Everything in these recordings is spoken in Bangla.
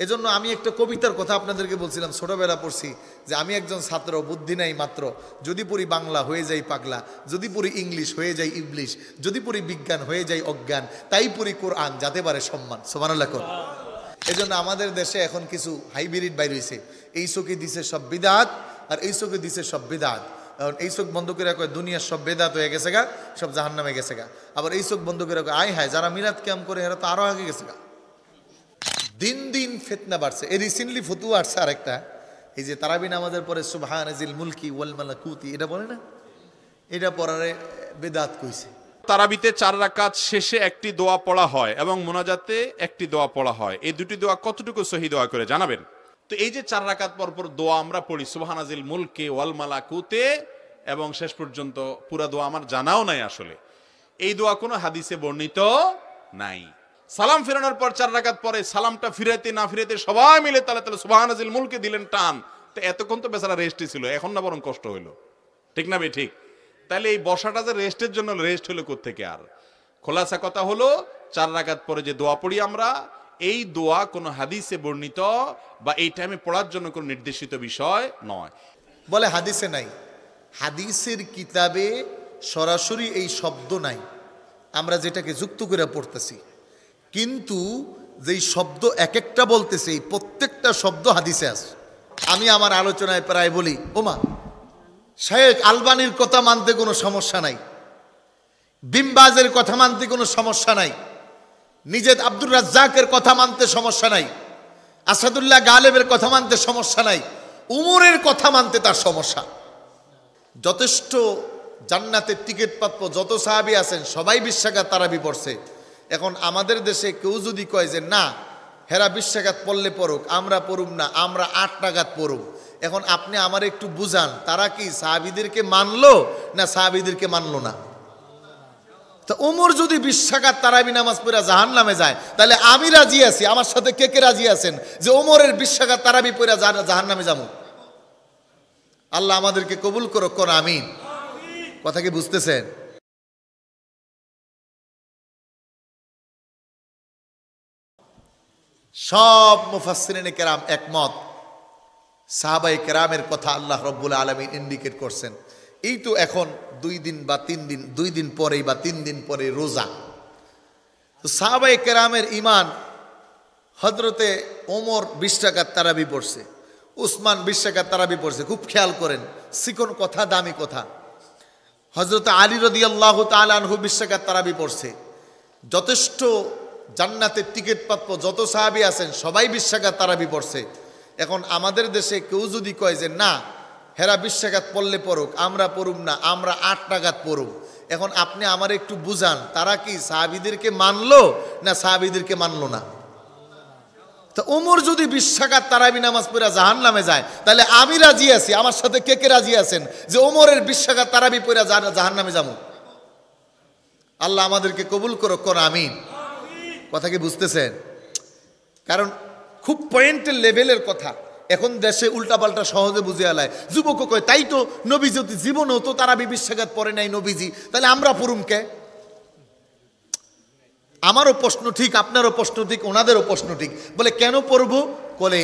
এজন্য আমি একটা কবিতার কথা আপনাদেরকে বলছিলাম, ছোটবেলা পড়ছি, যে আমি একজন ছাত্র, বুদ্ধি নাই মাত্র, যদি পড়ি বাংলা হয়ে যাই পাগলা, যদি পড়ি ইংলিশ হয়ে যাই ইবলিশ, যদি পড়ি বিজ্ঞান হয়ে যাই অজ্ঞান, তাই পড়ি কোরআন যাতে পারে সম্মান। সুবহানাল্লাহ কোন। এজন্য আমাদের দেশে এখন কিছু হাইব্রিড বাইর হয়েছে, এই চোখে দিছে সব বিদাত আর এই চোখে দিছে সব বিদাত। এখন এই চোখ বন্ধ করে কয় দুনিয়ার সব বেদাত হয়ে গেছে গা, সব জাহান্নামে গেছে গা। আবার এই চোখ বন্ধ করে কয় আয় হায় যারা মিলাদ ক্যাম্প করে এরা তো আরো আগে গেছে গা। দিন দিন ফিতনা বাড়ছে। এই রিসেন্টলি ফতুয়া আসছে আরেকটা, এই যে তারাবি নামাজের পরে সুবহানাজিল মুলকি ওয়াল মালাকুতি এটা বলে না, এটা পড়ারে বেদাত কইছে। তারাবিতে 4 রাকাত শেষে একটি দোয়া পড়া হয় এবং মোনাজাতে একটি দোয়া পড়া হয়। এই দুটি দোয়া কতটুকু সহি দোয়া করে জানাবেন? তো এই যে 4 রাকাত পর পর দোয়া আমরা পড়ি সুবহানাজিল মুলকি ওয়াল মালাকুতে, এবং শেষ পর্যন্ত পুরা দোয়া আমার জানাও নাই আসলে, এই দোয়া কোনো হাদিসে বর্ণিত নাই। সালাম ফেরানোর পর 4 রাকাত পরে সালামটা ফিরাইতে না ফিরাইতে সবাই মিলে তালে তালে সুবহানাজিল মুলকি দিলেন টান। তো এতক্ষণ তো বেচারা রেস্টই ছিল, এখন না বরং কষ্ট হইলো, ঠিক না ভাই? ঠিক। তাহলে এই বসাটা যে রেস্টের জন্য, রেস্ট হলো কোত্থেকে? আর খোলাসা কথা হলো 4 রাকাত পরে যে দোয়া পড়ি আমরা, এই দোয়া কোনো হাদিসে বর্ণিত বা এই টাইমে পড়ার জন্য কোনো নির্দেশিত বিষয় নয়। বলে হাদিসে নাই, হাদিসের কিতাবে সরাসরি এই শব্দ নাই, আমরা যেটাকে যুক্ত করে পড়তেছি। কিন্তু যেই শব্দ এক একটা বলতেছে, এই প্রত্যেকটা শব্দ হাদিসে আছে। আমি আমার আলোচনায় প্রায় বলি, ওমা শেখ আলবানির কথা মানতে কোনো সমস্যা নাই, বিমবাজের কথা মানতে কোনো সমস্যা নাই, নিজেদ আব্দুর রাজ্জাকের কথা মানতে সমস্যা নাই, আসাদুল্লাহ গালেবের কথা মানতে সমস্যা নাই, উমরের কথা মানতে তার সমস্যা। যথেষ্ট জান্নাতের টিকিট প্রাপ্য যত সাহাবী আছেন সবাই 20 রাকাত তারাবি পড়ছে। এখন আমাদের দেশে কেউ যদি কয় যে না হেরা 20 রাকাত পড়লে পড়ুক, আমরা পড়ুম না, আমরা 8 রাকাত পড়ুক, এখন আপনি আমার একটু বুঝান, তারা কি সাহাবীদেরকে মানলো না সাহাবীদেরকে মানলো না? তো ওমর যদি 20 রাকাত তারাবি নামাজ পড়ে জাহান্নামে যায়, তাহলে আমি রাজি আছি, আমার সাথে কে কে রাজি আছেন যে ওমরের 20 রাকাত তারাবি পড়ে জাহান্নামে যাবো? আল্লাহ আমাদেরকে কবুল করো, কোন আমিন। কথা কি বুঝতেছেন? সব মুফাসসিরিনে কেরাম একমত, সাহাবায়ে কেরামের কথা আল্লাহ রব্বুল আলামিন ইন্ডিকেট করছেন। এই তো এখন 2 দিন বা 3 দিন, 2 দিন পরেই বা 3 দিন পরে রোজা। তো সাহাবায়ে কেরামের ঈমান, হযরতে ওমর 20 রাকাত তারাবি পড়ছে, উসমান 20 রাকাত তারাবি পড়ছে। খুব খেয়াল করেন, চিকন কথা দামি কথা। হযরত আলী রাদিয়াল্লাহু তাআলা আনহু 20 রাকাত তারাবি পড়ছে। যথেষ্ট জান্নাতের টিকিট প্রাপ্য যত সাহাবী আছেন সবাই 20 রাকাত তারাবি পড়ছে। এখন আমাদের দেশে কেউ যদি কয় যে না হেরা 20 রাকাত পড়লে পড়ুক, আমরা পড়ুম না, আমরা 8 রাকাত পড়ুম, এখন আপনি আমার একটু বুঝান, তারা কি সাহাবীদেরকে মানলো না সাহাবীদেরকে মানলো না? তো ওমর যদি 20 রাকাত তারাবি নামাজ পড়ে জাহান্নামে যায়, তাহলে আমি রাজি আছি, আমার সাথে কে কে রাজি আছেন যে ওমরের 20 রাকাত তারাবি পড়ে জাহান্নামে যাবো? আল্লাহ আমাদেরকে কবুল করো, কোন আমিন। কথা কি বুঝতেছেন? কারণ খুব পয়েন্টের লেভেলের কথা। এখন দেশে উল্টাপাল্টা সহজে বুঝে আলায়, যুবক কয় তাই তো নবীজি জীবনেও তো তারাবি 20 রাকাত পড়ে নাই নবীজি, তাহলে আমরা পড়ুম কে? আমারও প্রশ্ন ঠিক, আপনারও প্রশ্ন ঠিক, ওনাদেরও প্রশ্ন ঠিক। বলে কেন পড়বো? বলে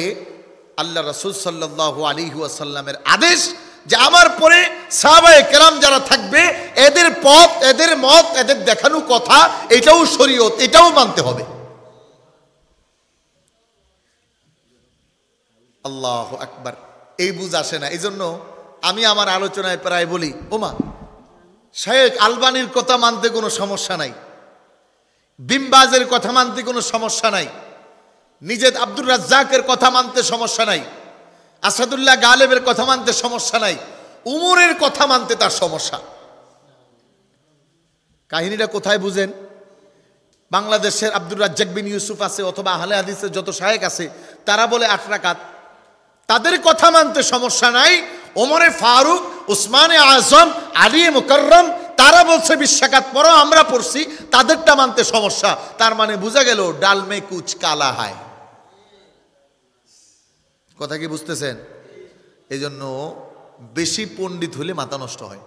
আল্লাহ রাসূল সাল্লাল্লাহু আলাইহি ওয়াসাল্লামের আদেশ যে আমার পরে সাহাবায়ে কেরাম যারা থাকবে এদের পথ, এদের মত, এদের দেখানো কথা, এটাও শরীয়ত, এটাও মানতে হবে। আল্লাহু আকবার। এই বুঝ আসে না। এই জন্য আমি আমার আলোচনায় প্রায় বলি, ওমা শেখ আলবানির কথা মানতে কোনো সমস্যা নাই, বিমবাজের কথা মানতে কোনো সমস্যা নাই, নিজেদ আব্দুর রাজ্জাকের কথা মানতে সমস্যা নাই, আসাদুল্লাহ গালেবের কথা মানতে সমস্যা নাই, উমরের কথা মানতে তার সমস্যা। কাহিনীটা কোথায় বুঝেন? বাংলাদেশের আব্দুর রাজ্জাক বিন ইউসুফ আছে অথবা আহলে হাদিসের যত শায়েখ আছে তারা বলে 8 রাকাত, তাদের কথা মানতে সমস্যা নাই। ওমরে ফারুক, উসমানে আজম, আলী মুকাররম তারা বলছে 20 রাকাত পড়ো, আমরা পড়ছি, তাদেরটা মানতে সমস্যা। তার মানে বোঝা গেল ডাল মে কুচ কালা হয়। কথা কি বুঝতেছেন? এই জন্য বেশি পণ্ডিত হলে মাথা নষ্ট হয়।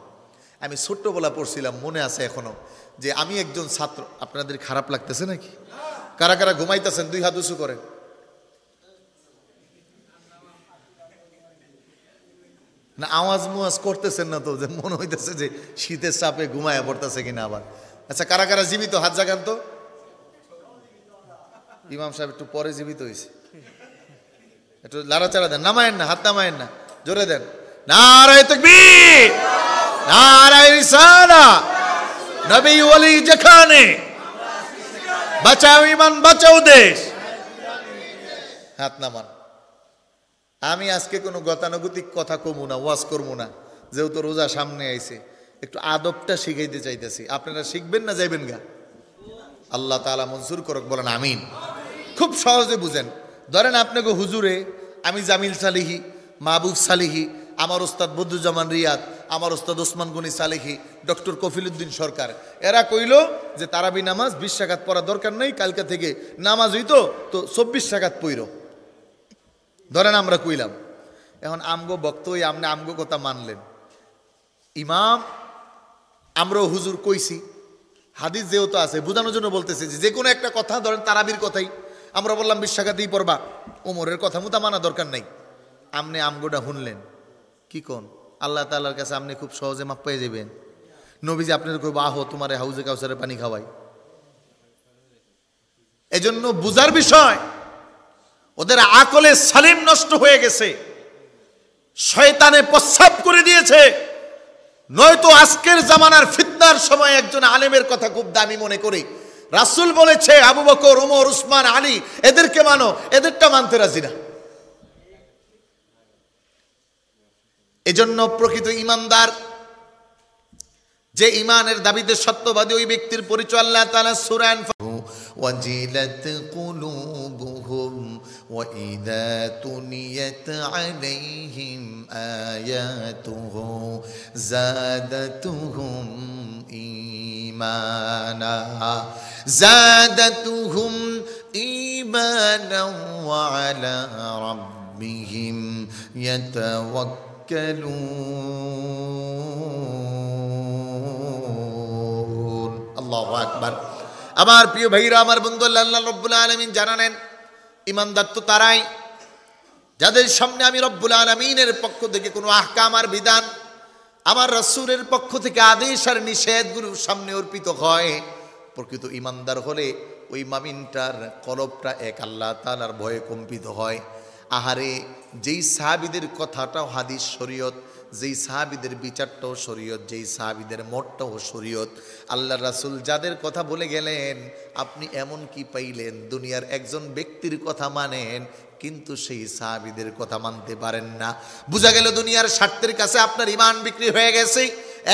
আমি ছোট্টবেলা পড়ছিলাম, মনে আছে এখনো, যে আমি একজন ছাত্র। আপনাদের খারাপ লাগতেছে নাকি? কারা কারা ঘুমাইতেছেন 2 হাত উঁচু করেন। না আওয়াজ মুয়াজ করতেছেন না তো, যে মনে হইতেছে যে শীতের চাপে ঘুমায়া পড়তেছে কিনা আবার। আচ্ছা, কারা কারা জীবিত হাত জাগান তো। ইমাম সাহেব একটু পরে জীবিত হয়েছে, একটু লাড়াচাড়া দেন, নামায়েন না, হাত নামায়েন না, জোরে দেন। নারায়ে তাকবীর, নারায়ে রিসালাহ, নবী ওলি যেখানে, বাঁচাও ইমান বাঁচাও দেশ। হাত নামান। আমি আজকে কোনো গতানুগতিক কথা কমু না, ওয়াজ করবো না, যেহেতু রোজা সামনে আইছে, একটু আদবটা শিখাইতে চাইতেছি। আপনারা শিখবেন না যাইবেন গা? আল্লাহ তাআলা মঞ্জুর করুক, বলেন আমিন। খুব সহজে বুঝেন। ধরেন আপনাকে হুজুরে, আমি জামিল সালিহি, মাহবুব সালিহি, আমার ওস্তাদ বদরুজ্জামান রিয়াদ, আমার ওস্তাদ ওসমান গনি সালিহি, ডক্টর কফিলউদ্দিন সরকার, এরা কইল যে তারাবি নামাজ 20 রাকাত পড়া দরকার নেই, কালকে থেকে নামাজ হইতো তো 24 রাকাত পইরো। ধরেন আমরা কইলাম, এখন আমগো বক্তব্য আপনি আমগো কথা মানলেন, ইমাম আমরাও হুজুর কইছি, হাদিস যেহেতু আছে বোঝানোর জন্য বলতেছে যে কোনো একটা কথা, ধরেন তারাবির কথাই আমরা বললাম 20 রাকাতই পড়বা, ওমরের কথা মুতা মানা দরকার নাই। আপনি আমগোটা শুনলেন, কি কোন আল্লাহ তাআলার কাছে আপনি খুব সহজে মাপ পেয়ে যাবেন। নবীজি আপনার কইব আহো তোমারে হাউজে কাউসারে পানি খাওয়াই। এজন্য বুঝার বিষয়, ওদের আকলে সালিম নষ্ট হয়ে গেছে, শয়তানে প্রস্রাব করে দিয়েছে। নয়তো আজকের জামানার ফিতনার সময় একজন আলেমের কথা খুব দামি মনে করি। রাসূল বলেছে আবু বকর, ওমর, উসমান, আলী, এদেরকে মানো, এদেরটা মানতে রাজি না। এজন্য প্রকৃত ইমানদার, যে ইমানের দাবিতে সত্যবাদী, ওই ব্যক্তির পরিচয় আল্লাহ তাআলা সূরা ওয়াজিলাত কুলুবুহুম ওয়া ইযা তুনিয়াত আলাইহিম আয়াতুহু যাদাতুহুম ঈমানা যাদাতুহুম ঈমানা ওয়া আলা রাব্বিহিম ইয়াতাওয়াক্কালুন। আল্লাহু আকবার। আমার প্রিয় ভাইরা, আমার বন্ধু, আল্লাহ রাব্বুল আলামিন জানালেন ইমানদার তো তারাই যাদের সামনে আমি রব্বুল আলামিনের পক্ষ থেকে কোনো আহকাম আর বিধান, আমার রাসূলের পক্ষ থেকে আদেশ আর নিষেধগুলোর সামনে অর্পিত হয়। প্রকৃত ইমানদার হলে ওই মামিনটার কলবটা এক আল্লাহ তাআলার ভয়ে কম্পিত হয়। আহারে, যেই সাহাবীদের কথাটাও হাদিস শরীয়ত, যেই সাহাবীদের বিচারটাও শরীয়ত, যেই সাহাবীদের মতটাও শরীয়ত, আল্লাহ রাসূল যাদের কথা বলে গেলেন, আপনি এমন কি পাইলেন দুনিয়ার একজন ব্যক্তির কথা মানেন কিন্তু সেই সাহাবীদের কথা মানতে পারেন না। বোঝা গেল দুনিয়ার স্বার্থের কাছে আপনার ঈমান বিক্রি হয়ে গেছে,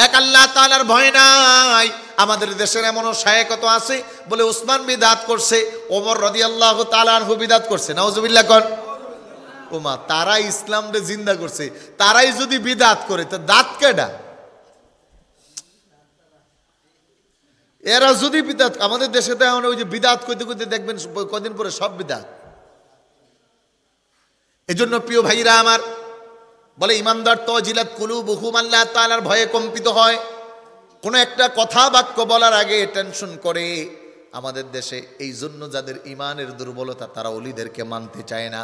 এক আল্লাহ তাআলার ভয় নাই। আমাদের দেশের এমনও শায়েখ কত আছে বলে ওসমান বিদআত করছে, ওমর রাদিয়াল্লাহু তাআলা আনহু বিদআত করছে, নাউজুবিল্লাহ কোন। ওমা, তারাই ইসলামকে জিন্দা করছে, তারাই যদি বিদআত করে তো দাঁত কেডা? এরা যদি বিদআত, আমাদের দেশে তো এখন ওই যে বিদআত কইতে কইতে দেখবেন কদিন পরে সব বিদআত। এজন্য প্রিয় ভাইরা আমার, বলে ইমানদার তো জিলাত কুলুবুহুম, আল্লাহ তাআলার ভয়ে কম্পিত হয়। কোনো একটা কথা বাক্য বলার আগে টেনশন করে। আমাদের দেশে এই জন্য যাদের ইমানের দুর্বলতা, তারা ওলিদেরকে মানতে চায় না,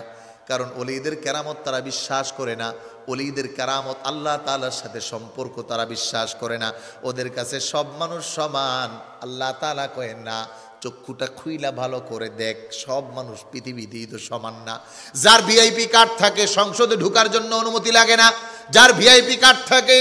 কারণ ওলিদের কেরামত তারা বিশ্বাস করে না। ওলিদের কেরামত, আল্লাহ তাআলার সাথে সম্পর্ক তারা বিশ্বাস করে না। ওদের কাছে সব মানুষ সমান। আল্লাহ তাআলা কয়েন না, চক্ষুটা খুইলা ভালো করে দেখ, সব মানুষ পৃথিবীতেই তো সমান না। যার ভিআইপি কার্ড থাকে সংসদে ঢোকার জন্য অনুমতি লাগে না, যার ভিআইপি কার্ড থাকে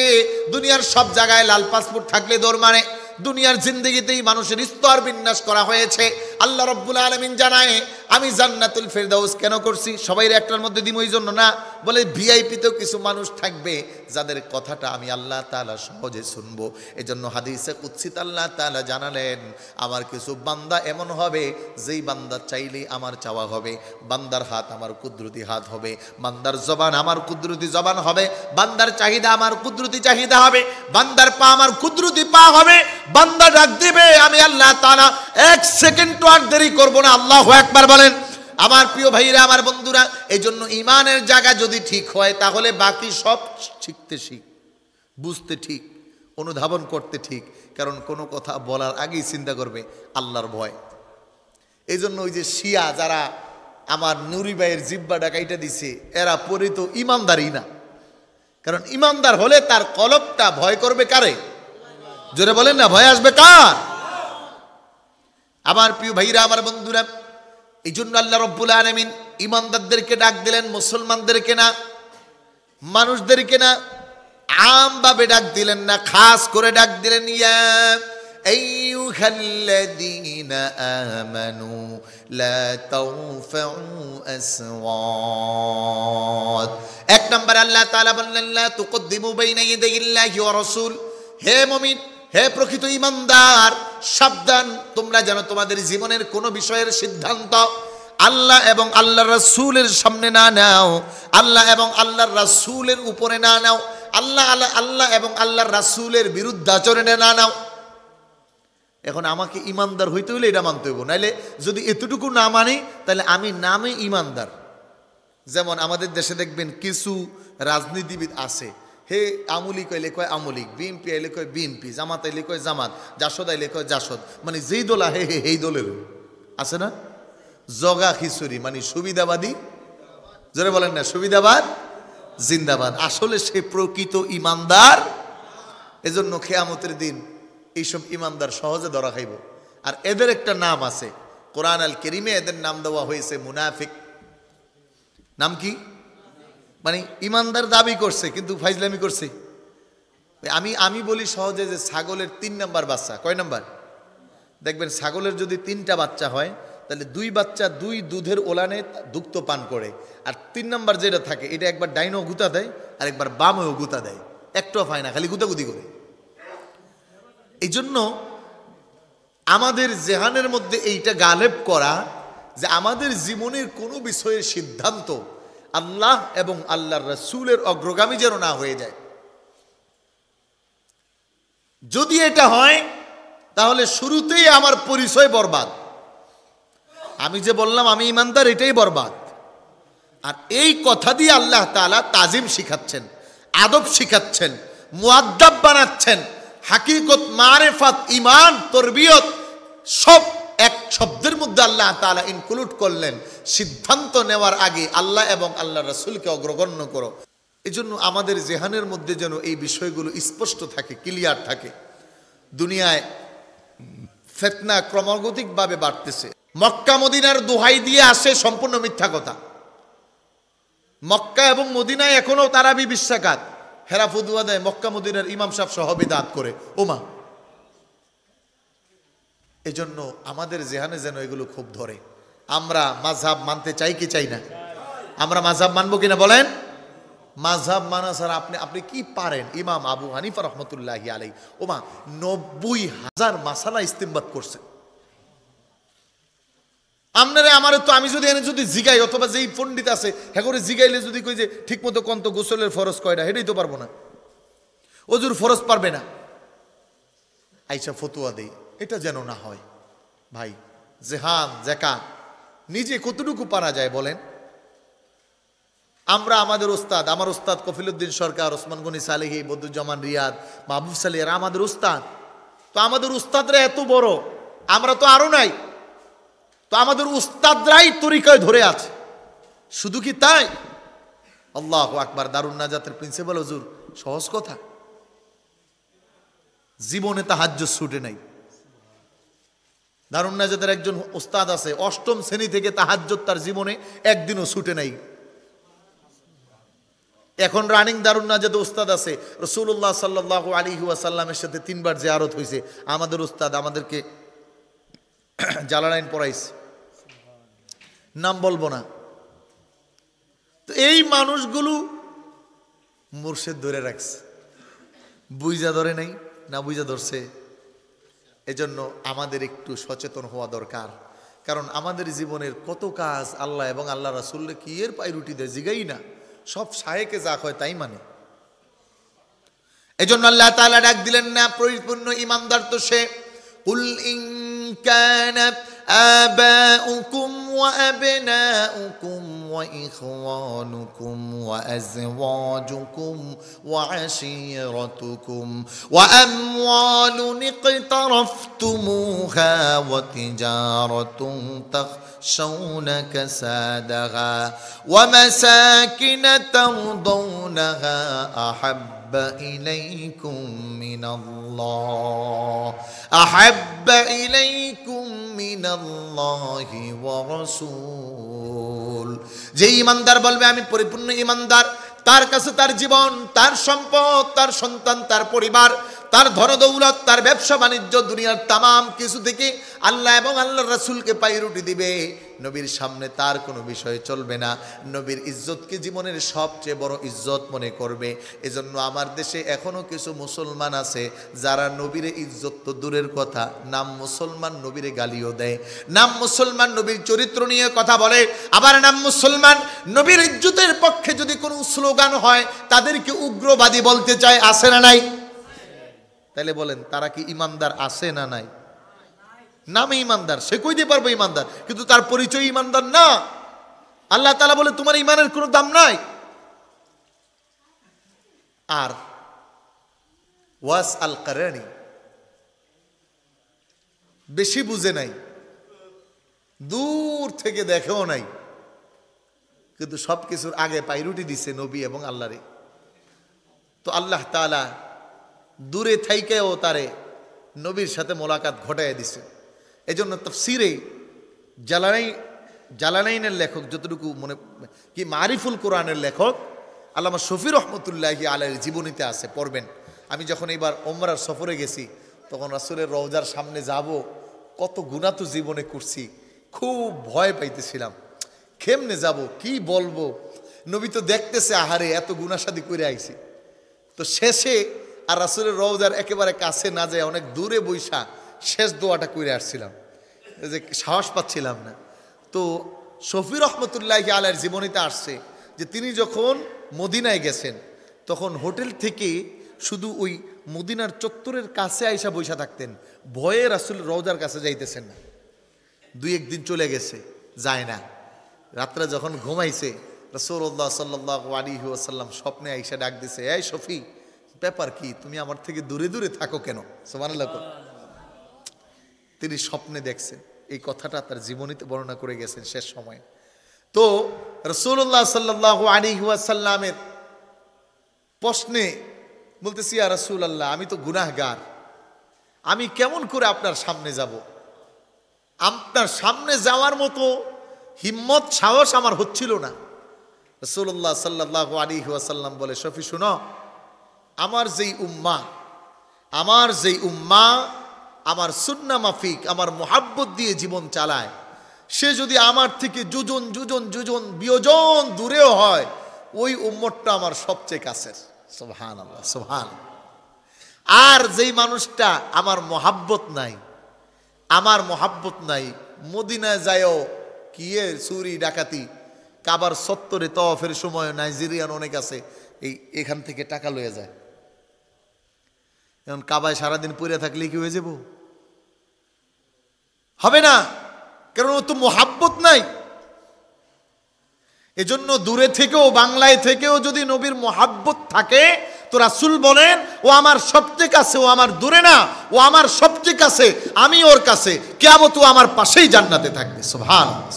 দুনিয়ার সব জায়গায় লাল পাসপোর্ট থাকলে দৌড় মারে। দুনিয়ার জিন্দেগিতেই মানুষের স্তর বিন্যাস করা হয়েছে। আল্লাহ রাব্বুল আলামিন জানায়, আমি জান্নাতুল ফেরদাউস কেন করছি? সবাইয়ের একটার মধ্যে দিম ওই জন্য না, বলে ভিআইপিতেও কিছু মানুষ থাকবে যাদের কথাটা আমি আল্লাহ তাআলা সহজে শুনবো। এজন্য হাদিসে কুদসিতে আল্লাহ তাআলা জানালেন, আমার কিছু বান্দা এমন হবে যেই বান্দা চাইলেই আমার চাওয়া হবে, বান্দার হাত আমার কুদরতি হাত হবে, বান্দার জবান আমার কুদরতি জবান হবে, বান্দার চাহিদা আমার কুদরতি চাহিদা হবে, বান্দার পা আমার কুদরতি পা হবে। বান্দা ডাক দিবে, আমি আল্লাহ তাআলা এক সেকেন্ড আর দেরি করব না। আল্লাহু আকবার বলেন। আমার প্রিয় ভাইরা, আমার বন্ধুরা, এই জন্য ইমানের জায়গা যদি ঠিক হয় তাহলে বাকি সব শিখতে ঠিক, বুঝতে ঠিক, অনুধাবন করতে ঠিক। কারণ কোনো কথা বলার আগেই চিন্তা করবে আল্লাহর ভয়। এই জন্য ওই যে শিয়া যারা আমার নুরি ভাইয়ের জিব্বা ডাকাইটা দিছে, এরা পরিত ইমানদারই না। কারণ ইমানদার হলে তার কলবটা ভয় করবে কারে? জোরে বলেন না, ভয় আসবে কার? আমার প্রিয় ভাইরা, আমার বন্ধুরা, এই জন্য আল্লাহ রব্বুল আলামিন ইমানদারদেরকে ডাক দিলেন, মুসলমানদেরকে না, মানুষদেরকে না, আমভাবে ডাক দিলেন না, খাস করে ডাক দিলেন ইয়া আইয়ুহাল্লাযীনা আমানু লা তারফাউ আসওয়াত। এক নম্বরে আল্লাহ তাআলা বললেন লা তুকদ্দিমু বাইনা ইয়াদাইল্লাহি ওয়া রাসূল। হে মুমিন, হে প্রকৃত ঈমানদার, সাবধান, তোমরা যেন তোমাদের জীবনের কোনো বিষয়ের সিদ্ধান্ত আল্লাহ এবং আল্লাহর রাসূলের সামনে না নাও, আল্লাহ এবং আল্লাহর রাসূলের উপরে না নাও, আল্লাহ এবং আল্লাহর রাসূলের বিরুদ্ধাচরণে না নাও। এখন আমাকে ইমানদার হইতে হলে এটা মানতে হইব, নাইলে যদি এতটুকু না মানি তাহলে আমি নামে ইমানদার। যেমন আমাদের দেশে দেখবেন কিছু রাজনীতিবিদ আছে, হে আমলি কইলে কয় আমলিক, বিএনপি আইলে কয় বিএনপি, জামাত আইলে কয় জামাত, জাসদ আইলে কয় জাসদ, মানে যেই দল আহে এই দলের আছে না, জগা খিচুড়ি, মানে সুবিধাবাদী, জোরে বলেন না, সুবিধাবাদ জিন্দাবাদ। আসলে সে প্রকৃত ইমানদার। এজন্য কিয়ামতের দিন এইসব ইমানদার সহজে ধরা খাইব। আর এদের একটা নাম আছে, কোরআন আল কারীমে এদের নাম দেওয়া হয়েছে মুনাফিক। নাম কি? মানে ইমানদার দাবি করছে কিন্তু ফাইজলামি করছে। আমি বলি সহজে যে ছাগলের 3 নাম্বার বাচ্চা, কয় নাম্বার? দেখবেন ছাগলের যদি 3টা বাচ্চা হয় তাহলে 2 বাচ্চা 2 দুধের ওলানে দুগ্ধ পান করে, আর 3 নাম্বার যেটা থাকে এটা একবার ডাইনও গুতা দেয় আর একবার বামেও গুতা দেয়, একটাও পায় না, খালি গুতাগুতি করে। এই জন্য আমাদের জেহানের মধ্যে এইটা গালেব করা যে আমাদের জীবনের কোনো বিষয়ের সিদ্ধান্ত আল্লাহ এবং আল্লাহর রাসূলের অগ্রগামী যেন না হয়ে যায়। যদি এটা হয় তাহলে শুরুতেই আমার পরিচয় বরবাদ। আমি যে বললাম আমি ইমানদার, এটাই বরবাদ। আর এই কথা দিয়ে আল্লাহ তাআলা তাজিম শিখাচ্ছেন, আদব শিখাচ্ছেন, মুআদ্দাব বানাচ্ছেন। হাকিকত, মারিফাত, ঈমান, তরবিয়ত সব এক শব্দের মধ্যে আল্লাহ তাআলা ইনক্লুড করলেন। সিদ্ধান্ত নেওয়ার আগে আল্লাহ এবং আল্লাহর রাসূলকে অগ্রগণ্য করো। এজন্য আমাদের জেহানের মধ্যে যেন এই বিষয়গুলো স্পষ্ট থাকে, ক্লিয়ার থাকে। দুনিয়ায় ফিতনা ক্রমাগতিকভাবে বাড়তেছে। মক্কা মদিনার দোহাই দিয়ে আসে সম্পূর্ণ মিথ্যা কথা। মক্কা এবং মদিনায় এখনো তারাবি বিশ্বাকাত, হেরা ফতুয়া দেয়, মক্কা মদিনার ইমাম সাহেব সহ বিদআত করে। ওমা, এজন্য আমাদের জেহানে যেন এগুলো খুব ধরে। আমরা মাযহাব মানতে চাই কি চাই না? আমরা মাযহাব মানবো কিনা বলেন? মাযহাব মানা ছাড়া আপনি কি পারেন? ইমাম আবু হানিফা রহমতুল্লাহি আলাইহি ওমা 90,000 মাসালা ইস্তিমবাত করছে। আপনারা আমারে তো আমি যদি এনে যদি জিগাই, অথবা যেই পণ্ডিত আছে হ্যাঁ করে জিগাইলে যদি কই যে ঠিক মতো কন্ত গোসলের ফরজ কয়টা, এটাই তো পারবো না, ওজুর ফরজ পারবে না, আইসা ফতুয়া দেই। এটা যেন না হয় ভাই। জেহান জাকা নিজে কতটুকু পারা যায় বলেন? আমরা আমাদের ওস্তাদ, আমার ওস্তাদ কফিলউদ্দিন সরকার, ওসমান গনি সালেহী, বদরুজ্জামান রিয়াদ, মাহবুব সালেহ, এরা আমাদের ওস্তাদ। তো আমাদের উস্তাদরা এত বড়, আমরা তো আরো নাই। তো আমাদের উস্তাদরাই তরিকায় ধরে আছে। শুধু কি তাই? আল্লাহু আকবার। দারুন নাজাতের প্রিন্সিপাল হুজুর, সহজ কথা, জীবনে তাহাজ্জুদ ছুটে নাই। দারুন নাজাতের একজন উস্তাদ আছে, 8ম শ্রেণী থেকে তাহাজ্জুদ তার জীবনে একদিনও ছুটে নাই। এখন রানিং দারুন নাজাতে উস্তাদ আছে, রাসূলুল্লাহ সাল্লাল্লাহু আলাইহি ওয়াসাল্লামের সাথে 3 বার জিয়ারত হয়েছে। আমাদের উস্তাদ আমাদেরকে জালালাইন পড়াইছে, নাম বলবো না। তো এই মানুষগুলো মুর্শিদ ধরে রাখছে, বুইজা ধরে নাই না, বুইজা ধরছে। এজন্য আমাদের একটু সচেতন হওয়া দরকার। কারণ আমাদের জীবনের কত কাজ আল্লাহ এবং আল্লাহ রাসূলকে কি এর পাই রুটি দেয় জিগাই না, সব শায়েকে যা হয় তাই মানে। এজন্য আল্লাহ তাআলা ডাক দিলেন না পরিপূর্ণ ইমানদার তো সে, কুল ইন কানা آباؤكم وأبناؤكم وإخوانكم وأزواجكم وعشيرتكم وأموال اقترفتموها وتجارة تخشون كسادها ومساكن ترضونها أحب إليكم من الله ورسول যে ইমানদার বলবে আমি পরিপূর্ণ ইমানদার, তার কাছে তার জীবন, তার সম্পদ, তার সন্তান, তার পরিবার, তার ধনদৌলত, তার ব্যবসা বাণিজ্য, দুনিয়ার তামাম কিছু থেকে আল্লাহ এবং আল্লাহর রাসূলকে পায়রুটি দিবে। নবীর সামনে তার কোনো বিষয় চলবে না। নবীর ইজ্জতকে জীবনের সবচেয়ে বড় ইজ্জত মনে করবে। এজন্য আমার দেশে এখনো কিছু মুসলমান আছে যারা নবীর ইজ্জত তো দূরের কথা, নাম মুসলমান নবীর গালিও দেয়, নাম মুসলমান নবীর চরিত্র নিয়ে কথা বলে, আবার নাম মুসলমান নবীর ইজ্জতের পক্ষে যদি কোনো স্লোগান হয় তাদেরকে উগ্রবাদী বলতে চায়। আছে না নাই? তাহলে বলেন তারা কি ইমানদার আছে না নাই? নামে ইমানদার, সে কইতে পারবে ইমানদার, কিন্তু তার পরিচয় ইমানদার না। আল্লাহ তাআলা বলে তোমার ইমানের কোনো দাম নাই। আর ওয়াস আল কারানি বেশি বুঝে নাই, দূর থেকে দেখেও নাই, কিন্তু সবকিছুর আগে পায়রুটি দিছে নবী এবং আল্লাহরে। তো আল্লাহ তাআলা দূরে থাইকেও তারে নবীর সাথে মোলাকাত ঘটাইয়া দিছে। এই জন্য তাফসিরে জালালাইনের লেখক যতটুকু মনে কি মারিফুল কোরআনের লেখক আল্লামা শফি রহমতুল্লাহি আলাইহির জীবনীতে আছে, পড়বেন। আমি যখন এইবার ওমরার সফরে গেছি তখন রাসূলের রওজার সামনে যাব, কত গুনাহ তো জীবনে করছি, খুব ভয় পাইতেছিলাম, কেমনে যাব, কি বলবো। নবী তো দেখতেছে আহারে এত গুনাহ শাদি করে আইছি। তো শেষে আর রাসূলের রওজার একেবারে কাছে না যায় অনেক দূরে বৈশা শেষ দোয়াটা করে আসছিলাম, যে সাহস পাচ্ছিলাম না। তো শফি রহমতুল্লাহি আলাইহির জীবনীতে আসছে যে তিনি যখন মদিনায় গেছেন তখন হোটেল থেকে শুধু ওই মদিনার চত্বরের কাছে আইসা বৈশা থাকতেন, ভয়ে রাসূলের রওজার কাছে যাইতেছেন না। দুই একদিন চলে গেছে, যায় না। রাত্রে যখন ঘুমাইছে রাসূলুল্লাহ সাল্লাল্লাহু আলাইহি ওয়াসাল্লাম স্বপ্নে আইসা ডাক দিছে, এই শফি ব্যাপার কি, তুমি আমার থেকে দূরে দূরে থাকো কেন? সুবহানাল্লাহ। তিনি স্বপ্নে দেখছেন, এই কথাটা তার জীবনীতে বর্ণনা করে গেছেন শেষ সময়ে। তো রাসূলুল্লাহ সাল্লাল্লাহু আলাইহি ওয়াসাল্লামের প্রশ্নে বলতেছি, ইয়া রাসূলুল্লাহ আমি তো গুনাহগার, আমি কেমন করে আপনার সামনে যাব? আপনার সামনে যাওয়ার মতো হিম্মত সাহস আমার হচ্ছিল না। রাসূলুল্লাহ সাল্লাল্লাহু আলাইহি ওয়াসাল্লাম বলে, শফি শুনো, আমার যেই উম্মা আমার সুন্নাহ মাফিক আমার মুহাব্বত দিয়ে জীবন চালায়, সে যদি আমার থেকে যোজন বিয়োজন দূরেও হয়, ওই উম্মতটা আমার সবচেয়ে কাছের। সুবহানাল্লাহ, সুবহানাল্লাহ। আর যেই মানুষটা আমার মুহাব্বত নাই, মদিনায় যায়ও কি চুরি ডাকাতি, কাবার সত্তরে তওয়াফের সময় নাইজেরিয়ান অনেক আছে, এখান থেকে টাকা লয়ে যায়। এখন কাবায় সারাদিন পড়ে থাকলে কি হয়ে যাব? হবে না, কারণ ও তো মুহাব্বত নাই। এজন্য দূরে থেকেও বাংলায় থেকেও যদি নবীর মুহাব্বত থাকে তো রাসূল বলেন ও আমার সবচেয়ে কাছে, ও আমার দূরে না, ও আমার সবচেয়ে কাছে, আমি ওর কাছে, কিয়ামত ও আমার পাশেই জান্নাতে থাকবে। সুবহানাল্লাহ।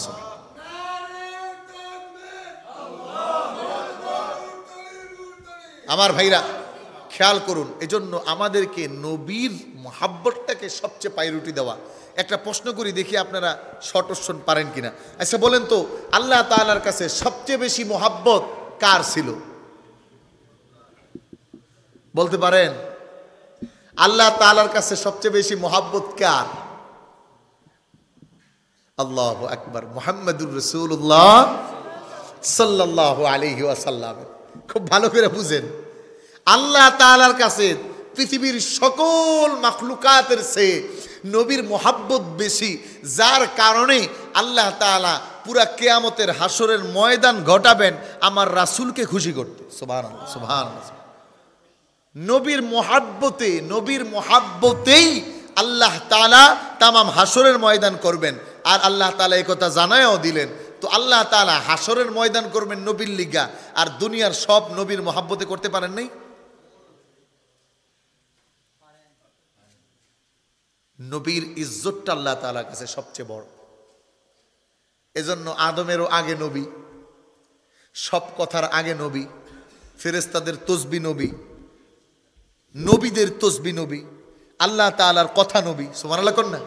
আমার ভাইরা খেয়াল করুন, এজন্য আমাদেরকে নবীর মুহাব্বতটাকে সবচেয়ে প্রায়োরিটি দেওয়া। একটা প্রশ্ন করি, দেখি আপনারা শর্টশন পারেন কিনা। আচ্ছা বলেন তো, আল্লাহ তাআলার কাছে সবচেয়ে বেশি মুহাব্বত কার ছিল? বলতে পারেন? আল্লাহ তাআলার কাছে সবচেয়ে বেশি মুহাব্বত কার? আল্লাহু আকবার, মুহাম্মাদুর রাসূলুল্লাহ সাল্লাল্লাহু আলাইহি ওয়াসাল্লাম। খুব ভালো করে বুঝেন, আল্লাহ তাআলার কাছে পৃথিবীর সকল মাখলুকাতের চেয়ে নবীর মুহাব্বত বেশি, যার কারণে আল্লাহ তাআলা পুরা কিয়ামতের হাসরের ময়দান ঘটাবেন আমার রাসূলকে খুশি করতে। সুবহানাল্লাহ, সুবহানাল্লাহ। নবীর মুহাব্বতেই আল্লাহ তাআলা তামাম হাসরের ময়দান করবেন। আর আল্লাহ তাআলা এই কথা জানায়ও দিলেন। তো আল্লাহ তাআলা হাসরের ময়দান করবেন নবীর লিগা, আর দুনিয়ার সব নবীর মহাব্বতে করতে পারেন নাই? নবীর ইজ্জতটা আল্লাহ তাআলার কাছে সবচেয়ে বড়। এজন্য আদমেরও আগে নবী, সব কথার আগে নবী, ফেরেশতাদের তসবিহ নবী, নবীদের তসবিহ নবী, আল্লাহ তাআলার কথা নবী। সুবহানাল্লাহ কোন না?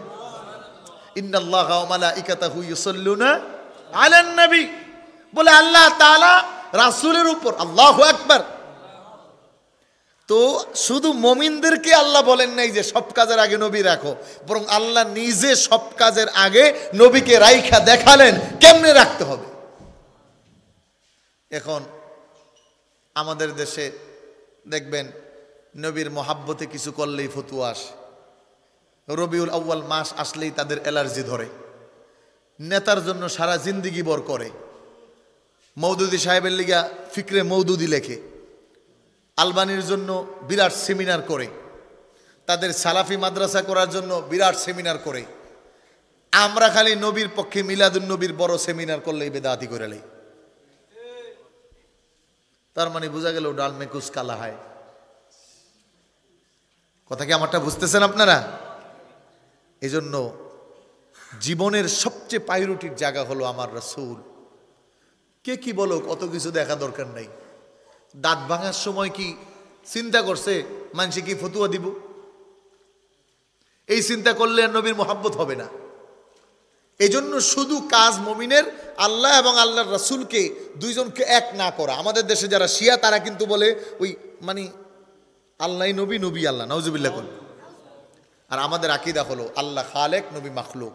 ইন্নাল্লাহা ওয়া মালাইকাতাহু ইউসাল্লুনা আলান নবী, বলে আল্লাহ তাআলা রাসূলের উপর। আল্লাহু আকবার। তো শুধু মুমিনদেরকে আল্লাহ বলেন নাই যে সব কাজের আগে নবী রাখো, বরং আল্লাহ নিজে সব কাজের আগে নবীকে রাইখা দেখালেন কেমনে রাখতে হবে। এখন আমাদের দেশে দেখবেন নবীর মহাব্বতে কিছু করলেই ফতুয়া আসে। রবিউল আউয়াল মাস আসলেই তাদের অ্যালার্জি ধরে, নেতার জন্য সারা জিন্দিগি বর করে, মওদুদি সাহেবের লিগা ফিকরে মওদুদি লেখে, আলবানির জন্য বিরাট সেমিনার করে, তাদের সালাফি মাদ্রাসা করার জন্য বিরাট সেমিনার করে। আমরা খালি নবীর পক্ষে মিলাদুন নবীর বড় সেমিনার করলেই বেদাতি করে লাই। তার মানে বোঝা গেল ডাল মে কুছ কালা হয়। কথা কি আমারটা বুঝতেছেন আপনারা? এজন্য জীবনের সবচেয়ে প্রায়োরিটির জায়গা হলো আমার রাসূল। কে কি বলো, কত কিছু দেখা দরকার নাই। দাঁত ভাঙার সময় কি চিন্তা করছে মানুষে কি ফতুয়া দিব? এই চিন্তা করলে আর নবীর মোহাব্বত হবে না। এই জন্য শুধু কাজ মুমিনের আল্লাহ এবং আল্লাহর রাসূলকে দুইজনকে এক না করা। আমাদের দেশে যারা শিয়া তারা কিন্তু বলে ওই মানে আল্লাহ নবী, নবী আল্লাহ, নাউজুবিল্লাহ কোন। আর আমাদের আকীদা হলো আল্লাহ খালেক, নবী মাখলুক।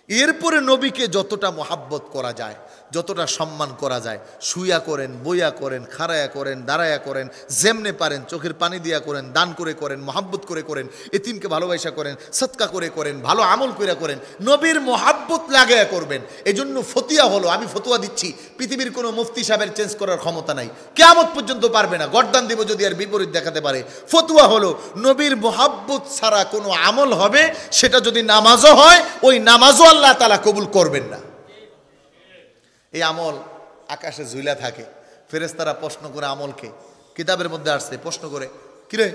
এরপরে নবীকে যতটা মোহাব্বত করা যায়, যতটা সম্মান করা যায়, শুয়া করেন, বইয়া করেন, খাড়ায়া করেন, দাঁড়ায়া করেন, যেমনে পারেন, চোখের পানি দিয়া করেন, দান করে করেন, মোহাব্বত করে করেন, এতিমকে ভালোবাসা করেন, সদকা করে করেন, ভালো আমল করে করেন, নবীর মোহাব্বত লাগায়া করবেন। এই জন্য ফতিয়া হলো, আমি ফতুয়া দিচ্ছি, পৃথিবীর কোনো মুফতি সাহেবের চেঞ্জ করার ক্ষমতা নাই, কিয়ামত পর্যন্ত পারবে না। গর্দান দিব যদি আর বিপরীত দেখাতে পারে। ফতুয়া হলো নবীর মোহাব্বত ছাড়া কোনো আমল হবে, সেটা যদি নামাজও হয়, ওই নামাজও আল্লাহ তাআলা কবুল করবেন না। এই আমল আকাশে ঝুলা থাকে, ফেরেশতারা প্রশ্ন করে আমলকে, কিতাবের মধ্যে আসছে, প্রশ্ন করে, কিরে